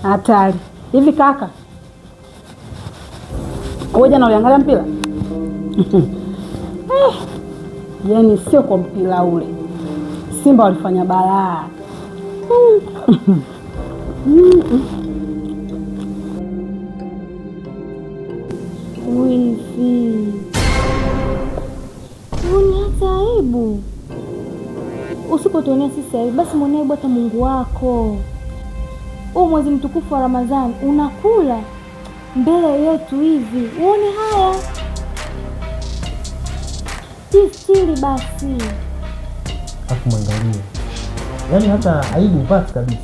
Hatari. Hivi kaka, wewe jana uliangalia mpira? Yaani sio kwa mpira ule, Simba walifanya balaa. Wifi, ni hata aibu. Usipotuonea sisi aibu, basi muonee aibu hata Mungu wako. Huu mwezi mtukufu wa Ramadhani unakula mbele yetu hivi, uone haya. Jistiri basi. Afu mwangalie, yaani hata aibu upati kabisa.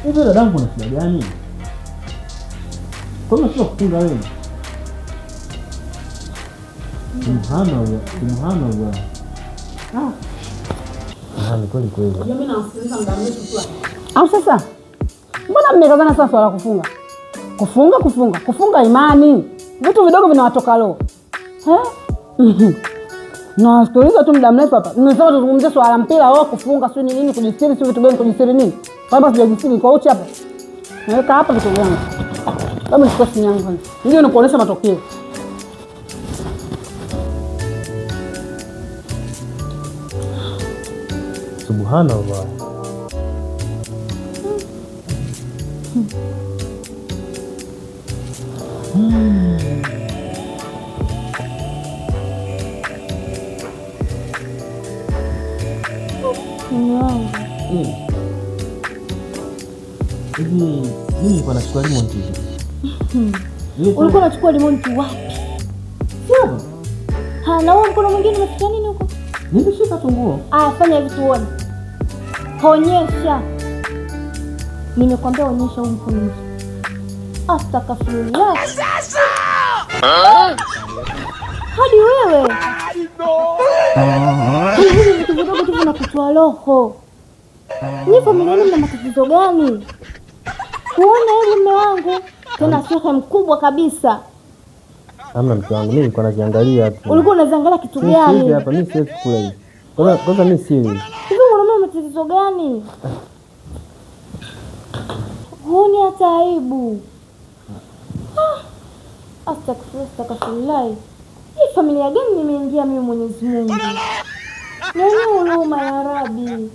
Hivi dadangu una shida gani? Kwa nini sio kufunga wewe? Subhanallah. Ni kweli. Mimi nasikiliza muda mrefu tu. Au sasa? Mbona mmekazana sasa swala kufunga? Kufunga imani. Vitu vidogo vinawatoka roho. Nasikiliza tu muda mrefu hapa. Nimesema tuzungumzie swala mpira wao kufunga sio nini kujistiri sio vitu gani kujistiri nini? Baba sijajistiri kwa uchi hapa. Naweka hapa vitu gani? Baba niko simu yangu kwanza. Ndio nikuonesha matokeo. Subhanallah. Hivi mimi nilikuwa nachukua limon tea. Ulikuwa unachukua limon tea wapi? Sio. Na wewe mkono mwingine umefikia nini huko? Nimeshika tunguo. Fanya hivi tuone. Onyesha. Nimekwambia onyesha huu mkono. Astaghfirullah. Hadi wewe. Hivi vitu vidogo tu vinakutoa roho. Ni familia mna matatizo gani? Kuona hivi mume wangu tena shehe mkubwa kabisa. Hamna mke wangu, mimi nilikuwa najiangalia tu. Ulikuwa unaziangalia kitu gani? Hivi hapa mimi siwezi kula hivi. Kwanza mimi sili. Hivi unaona matatizo gani? Huoni hata aibu? Astaghfirullah. Hii familia gani nimeingia mimi Mwenyezi Mungu? Nani huruma ya Rabbi?